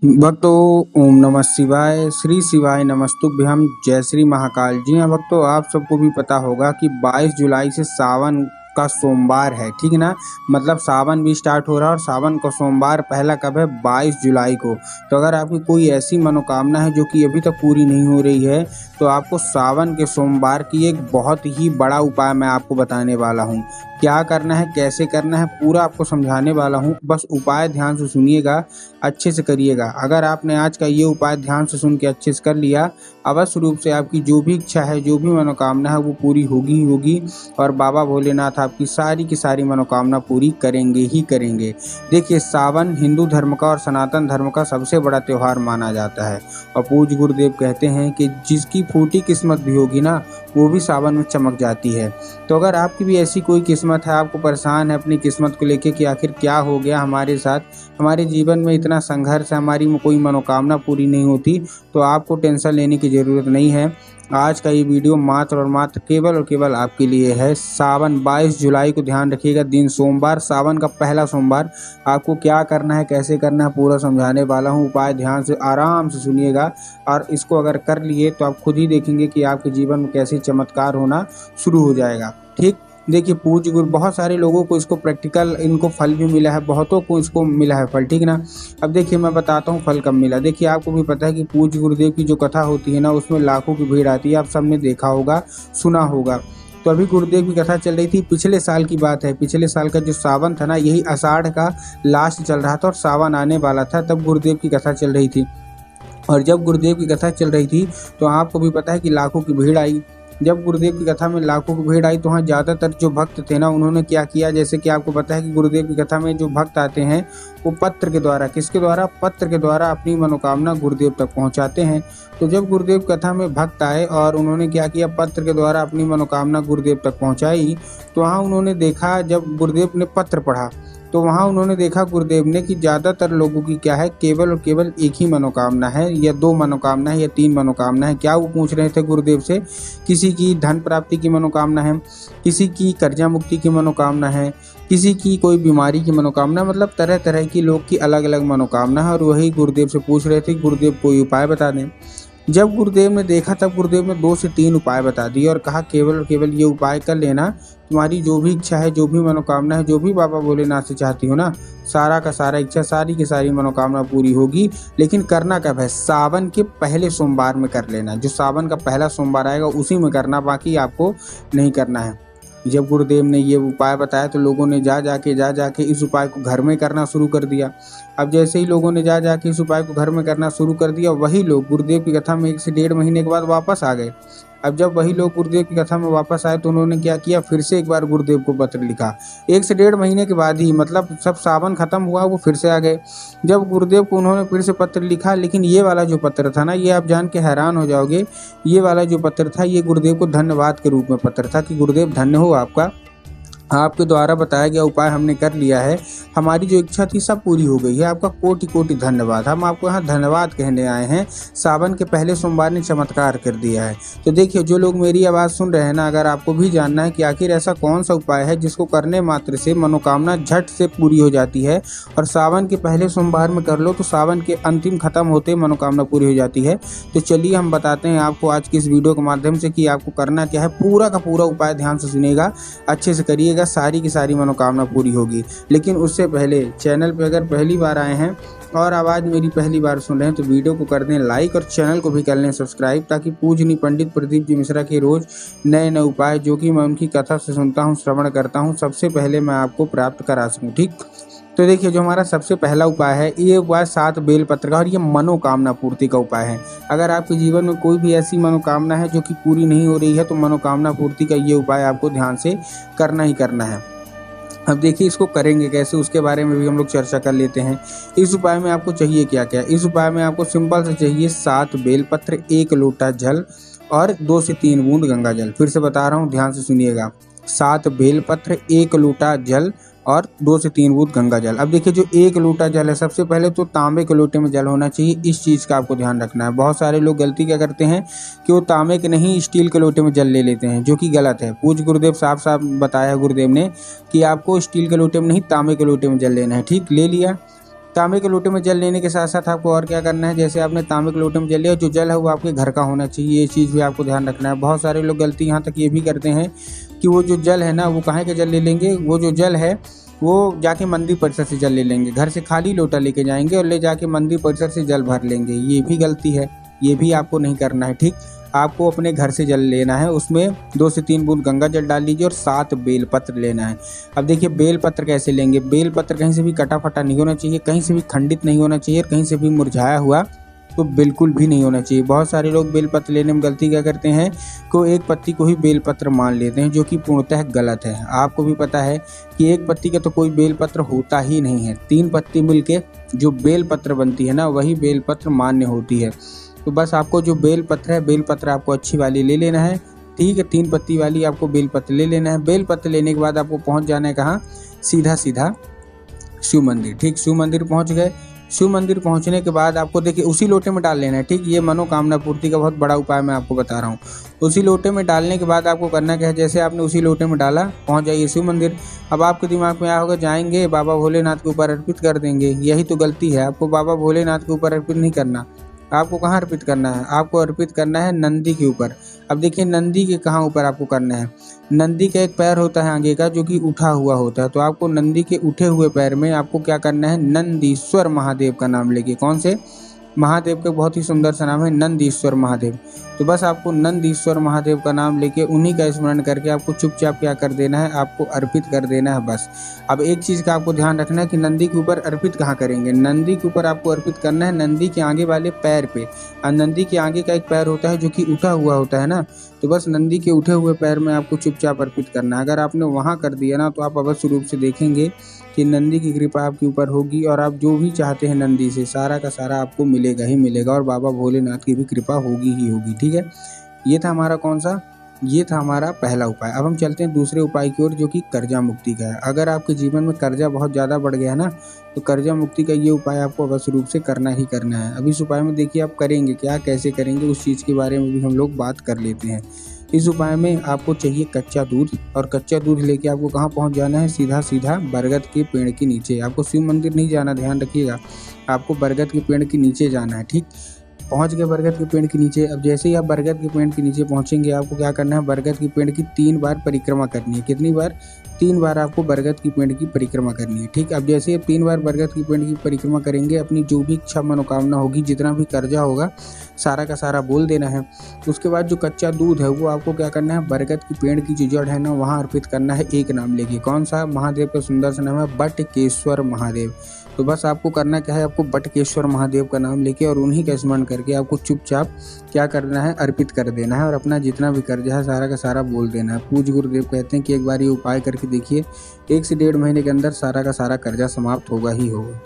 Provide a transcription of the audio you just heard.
भक्तों, ओम नमः शिवाय। श्री शिवाय नमस्तुभ्यम। जय श्री महाकाल। जी हाँ भक्तों, आप सबको भी पता होगा कि 22 जुलाई से सावन का सोमवार है, ठीक है ना। मतलब सावन भी स्टार्ट हो रहा है और सावन का सोमवार पहला कब है? 22 जुलाई को। तो अगर आपकी कोई ऐसी मनोकामना है जो कि अभी तक पूरी नहीं हो रही है, तो आपको सावन के सोमवार की एक बहुत ही बड़ा उपाय मैं आपको बताने वाला हूँ। क्या करना है, कैसे करना है, पूरा आपको समझाने वाला हूँ। बस उपाय ध्यान से सुनिएगा, अच्छे से करिएगा। अगर आपने आज का ये उपाय ध्यान से सुन के अच्छे से कर लिया, अवश्य रूप से आपकी जो भी इच्छा है, जो भी मनोकामना है, वो पूरी होगी ही होगी। और बाबा भोलेनाथ आपकी सारी की सारी मनोकामना पूरी करेंगे ही करेंगे। देखिए, सावन हिंदू धर्म का और सनातन धर्म का सबसे बड़ा त्यौहार माना जाता है। और पूज्य गुरुदेव कहते हैं कि जिसकी फूटी किस्मत भी होगी ना, वो भी सावन में चमक जाती है। तो अगर आपकी भी ऐसी कोई किस्मत है, आपको परेशान है अपनी किस्मत को लेके कि आखिर क्या हो गया हमारे साथ, हमारे जीवन में इतना संघर्ष है, हमारी कोई मनोकामना पूरी नहीं होती, तो आपको टेंशन लेने की ज़रूरत नहीं है। आज का ये वीडियो मात्र और मात्र केवल और केवल आपके लिए है। सावन 22 जुलाई को ध्यान रखिएगा, दिन सोमवार, सावन का पहला सोमवार। आपको क्या करना है, कैसे करना है, पूरा समझाने वाला हूँ। उपाय ध्यान से आराम से सुनिएगा, और इसको अगर कर लिए तो आप खुद ही देखेंगे कि आपके जीवन में कैसे चमत्कार होना शुरू हो जाएगा। ठीक, देखिए पूज्य गुरु, बहुत सारे लोगों को इसको प्रैक्टिकल इनको फल भी मिला है, बहुतों को इसको मिला है फल, ठीक ना। अब देखिए मैं बताता हूँ फल कब मिला। देखिए, आपको भी पता है कि पूज्य गुरुदेव की जो कथा होती है ना, उसमें लाखों की भीड़ आती है। आप सबने देखा होगा, सुना होगा। तो अभी गुरुदेव की कथा चल रही थी, पिछले साल की बात है। पिछले साल का जो सावन था ना, यही आषाढ़ का लास्ट चल रहा था और सावन आने वाला था, तब गुरुदेव की कथा चल रही थी। और जब गुरुदेव की कथा चल रही थी तो आपको भी पता है कि लाखों की भीड़ आई। जब गुरुदेव की कथा में लाखों की भीड़ आई तो वहाँ ज़्यादातर जो भक्त थे ना, उन्होंने क्या किया, जैसे कि आपको पता है कि गुरुदेव की कथा में जो भक्त आते हैं, वो पत्र के द्वारा, किसके द्वारा? पत्र के द्वारा अपनी मनोकामना गुरुदेव तक पहुँचाते हैं। तो जब गुरुदेव कथा में भक्त आए और उन्होंने क्या किया, पत्र के द्वारा अपनी मनोकामना गुरुदेव तक पहुँचाई, तो वहाँ उन्होंने देखा, जब गुरुदेव ने पत्र पढ़ा तो वहाँ उन्होंने देखा गुरुदेव ने कि ज़्यादातर लोगों की क्या है, केवल और केवल एक ही मनोकामना है, या दो मनोकामना है, या तीन मनोकामना है। क्या वो पूछ रहे थे गुरुदेव से? किसी की धन प्राप्ति की मनोकामना है, किसी की कर्जा मुक्ति की मनोकामना है, किसी की कोई बीमारी की मनोकामना, मतलब तरह तरह की लोग की अलग अलग मनोकामना है। और वही गुरुदेव से पूछ रहे थे, गुरुदेव कोई उपाय बता दें। जब गुरुदेव ने देखा, तब गुरुदेव ने 2 से 3 उपाय बता दिए और कहा केवल और केवल ये उपाय कर लेना, तुम्हारी जो भी इच्छा है, जो भी मनोकामना है, जो भी बाबा भोलेनाथ से चाहती हो ना, सारा का सारा इच्छा, सारी की सारी मनोकामना पूरी होगी। लेकिन करना कब है? सावन के पहले सोमवार में कर लेना। जो सावन का पहला सोमवार आएगा उसी में करना, बाकी आपको नहीं करना है। जब गुरुदेव ने ये उपाय बताया तो लोगों ने जा जाके इस उपाय को घर में करना शुरू कर दिया। अब जैसे ही लोगों ने जा जाके इस उपाय को घर में करना शुरू कर दिया, वही लोग गुरुदेव की कथा में 1 से 1.5 महीने के बाद वापस आ गए। अब जब वही लोग गुरुदेव की कथा में वापस आए तो उन्होंने क्या किया, फिर से एक बार गुरुदेव को पत्र लिखा। 1 से 1.5 महीने के बाद ही, मतलब सब सावन खत्म हुआ, वो फिर से आ गए। जब गुरुदेव को उन्होंने फिर से पत्र लिखा, लेकिन ये वाला जो पत्र था ना, ये आप जान के हैरान हो जाओगे, ये वाला जो पत्र था, ये गुरुदेव को धन्यवाद के रूप में पत्र था कि गुरुदेव धन्य हो आपका, आपके द्वारा बताया गया उपाय हमने कर लिया है, हमारी जो इच्छा थी सब पूरी हो गई है, आपका कोटि कोटि धन्यवाद। हम आपको यहाँ धन्यवाद कहने आए हैं, सावन के पहले सोमवार ने चमत्कार कर दिया है। तो देखिए, जो लोग मेरी आवाज़ सुन रहे हैं ना, अगर आपको भी जानना है कि आखिर ऐसा कौन सा उपाय है जिसको करने मात्र से मनोकामना झट से पूरी हो जाती है, और सावन के पहले सोमवार में कर लो तो सावन के अंतिम खत्म होते मनोकामना पूरी हो जाती है, तो चलिए हम बताते हैं आपको आज की इस वीडियो के माध्यम से कि आपको करना क्या है। पूरा का पूरा उपाय ध्यान से सुनिएगा, अच्छे से करिएगा, सारी की सारी मनोकामना पूरी होगी। लेकिन उससे पहले चैनल पे अगर पहली बार आए हैं और आवाज़ मेरी पहली बार सुन रहे हैं तो वीडियो को कर दें लाइक और चैनल को भी कर लें सब्सक्राइब, ताकि पूजनीय पंडित प्रदीप जी मिश्रा के रोज़ नए नए उपाय, जो कि मैं उनकी कथा से सुनता हूँ, श्रवण करता हूँ, सबसे पहले मैं आपको प्राप्त करा सकूँ। ठीक, तो देखिए, जो हमारा सबसे पहला उपाय है, ये उपाय 7 बेलपत्र का, और ये मनोकामना पूर्ति का उपाय है। अगर आपके जीवन में कोई भी ऐसी मनोकामना है जो कि पूरी नहीं हो रही है, तो मनोकामना पूर्ति का ये उपाय आपको ध्यान से करना ही करना है। अब देखिए, इसको करेंगे कैसे, उसके बारे में भी हम लोग चर्चा कर लेते हैं। इस उपाय में आपको चाहिए क्या क्या? इस उपाय में आपको सिंपल से चाहिए 7 बेलपत्र, 1 लोटा जल और 2 से 3 बूंद गंगा जल। फिर से बता रहा हूँ, ध्यान से सुनिएगा। 7 बेलपत्र, 1 लोटा जल और 2 से 3 बूंद गंगा जल। अब देखिए, जो 1 लोटा जल है, सबसे पहले तो तांबे के लोटे में जल होना चाहिए। इस चीज़ का आपको ध्यान रखना है। बहुत सारे लोग गलती क्या करते हैं कि वो तांबे के नहीं, स्टील के लोटे में जल ले लेते हैं, जो कि गलत है। पूज्य गुरुदेव साफ साफ बताया है गुरुदेव ने कि आपको स्टील के लोटे में नहीं, तांबे के लोटे में जल लेना है। ठीक, ले लिया। तांबे के लोटे में जल लेने के साथ साथ आपको और क्या करना है, जैसे आपने तांबे के लोटे में जल लिया, जो जल है वो आपके घर का होना चाहिए, ये चीज़ भी आपको ध्यान रखना है। बहुत सारे लोग गलती यहाँ तक ये भी करते हैं कि वो जो जल है ना, वो कहाँ का जल ले लेंगे, वो जो जल है वो जाके मंदिर परिसर से जल ले लेंगे, घर से खाली लोटा लेके जाएंगे और ले जाके मंदिर परिसर से जल भर लेंगे। ये भी गलती है, ये भी आपको नहीं करना है। ठीक, आपको अपने घर से जल लेना है, उसमें 2 से 3 बूंद गंगा जल डाल लीजिए और 7 बेलपत्र लेना है। अब देखिए बेलपत्र कैसे लेंगे, बेलपत्र कहीं से भी कटा फटा नहीं होना चाहिए, कहीं से भी खंडित नहीं होना चाहिए, कहीं से भी मुरझाया हुआ तो बिल्कुल भी नहीं होना चाहिए। बहुत सारे लोग बेलपत्र लेने में गलती क्या करते हैं कि एक पत्ती को ही बेलपत्र मान लेते हैं, जो कि पूर्णतः गलत है। आपको भी पता है कि एक पत्ती का तो कोई बेलपत्र होता ही नहीं है, 3 पत्ती मिलके जो बेलपत्र बनती है ना, वही बेलपत्र मान्य होती है। तो बस आपको जो बेलपत्र है, बेलपत्र आपको अच्छी वाली ले लेना है। ठीक है, 3 पत्ती वाली आपको बेलपत्र ले लेना है। बेलपत्र लेने के बाद आपको पहुंच जाना है कहाँ, सीधा सीधा शिव मंदिर। ठीक, शिव मंदिर पहुंच गए। शिव मंदिर पहुंचने के बाद आपको देखिए उसी लोटे में डाल लेना है। ठीक, ये मनोकामना पूर्ति का बहुत बड़ा उपाय मैं आपको बता रहा हूँ। उसी लोटे में डालने के बाद आपको करना क्या है, जैसे आपने उसी लोटे में डाला, पहुंच जाइए शिव मंदिर। अब आपके दिमाग में आया होगा जाएंगे बाबा भोलेनाथ के ऊपर अर्पित कर देंगे, यही तो गलती है। आपको बाबा भोलेनाथ के ऊपर अर्पित नहीं करना, आपको कहाँ अर्पित करना है, आपको अर्पित करना है नंदी के ऊपर। अब देखिए नंदी के कहाँ ऊपर आपको करना है, नंदी का एक पैर होता है आगे का जो कि उठा हुआ होता है, तो आपको नंदी के उठे हुए पैर में आपको क्या करना है, नंदीश्वर महादेव का नाम लेके। कौन से महादेव का बहुत ही सुंदर सा नाम है, नंदीश्वर महादेव। तो बस आपको नंदीश्वर महादेव का नाम लेके उन्हीं का स्मरण करके आपको चुपचाप क्या कर देना है, आपको अर्पित कर देना है बस। अब एक चीज़ का आपको ध्यान रखना है कि नंदी के ऊपर अर्पित कहाँ करेंगे, नंदी के ऊपर आपको अर्पित करना है नंदी के आगे वाले पैर पे। और नंदी के आगे का एक पैर होता है जो कि उठा हुआ होता है ना, तो बस नंदी के उठे हुए पैर में आपको चुपचाप अर्पित करना है। अगर आपने वहाँ कर दिया ना, तो आप अवश्य रूप से देखेंगे कि नंदी की कृपा आपके ऊपर होगी और आप जो भी चाहते हैं नंदी से सारा का सारा आपको मिलेगा ही मिलेगा, और बाबा भोलेनाथ की भी कृपा होगी ही होगी। ठीक है, ये था हमारा कौन सा, ये था हमारा पहला उपाय। अब हम चलते हैं दूसरे उपाय की ओर, जो कि कर्जा मुक्ति का है। अगर आपके जीवन में कर्जा बहुत ज़्यादा बढ़ गया है ना, तो कर्जा मुक्ति का ये उपाय आपको अवश्य रूप से करना ही करना है। अब इस उपाय में देखिए आप करेंगे क्या, कैसे करेंगे, उस चीज़ के बारे में भी हम लोग बात कर लेते हैं। इस उपाय में आपको चाहिए कच्चा दूध, और कच्चा दूध लेके आपको कहाँ पहुँच जाना है, सीधा सीधा बरगद के पेड़ के नीचे। आपको शिव मंदिर नहीं जाना, ध्यान रखिएगा, आपको बरगद के पेड़ के नीचे जाना है। ठीक, पहुंच गए बरगद के पेड़ के नीचे। अब जैसे ही आप बरगद के पेड़ के नीचे पहुंचेंगे, आपको क्या करना है, बरगद के पेड़ की 3 बार परिक्रमा करनी है। कितनी बार, 3 बार आपको बरगद की पेड़ की परिक्रमा करनी है। ठीक, अब जैसे आप 3 बार बरगद की पेड़ की परिक्रमा करेंगे, अपनी जो भी इच्छा मनोकामना होगी, जितना भी कर्जा होगा, सारा का सारा बोल देना है। उसके बाद जो कच्चा दूध है वो आपको क्या करना है, बरगद की पेड़ की जो जड़ है ना, वहाँ अर्पित करना है एक नाम लेके। कौन सा, महादेव का सुंदर सा नाम है बटकेश्वर महादेव। तो बस आपको करना क्या है, आपको बटकेश्वर महादेव का नाम लेके और उन्हीं का स्मरण करके आपको चुपचाप क्या करना है, अर्पित कर देना है, और अपना जितना भी कर्जा है सारा का सारा बोल देना है। पूज्य गुरुदेव कहते हैं कि एक बार ये उपाय करके देखिए, 1 से 1.5 महीने के अंदर सारा का सारा कर्जा समाप्त होगा ही होगा।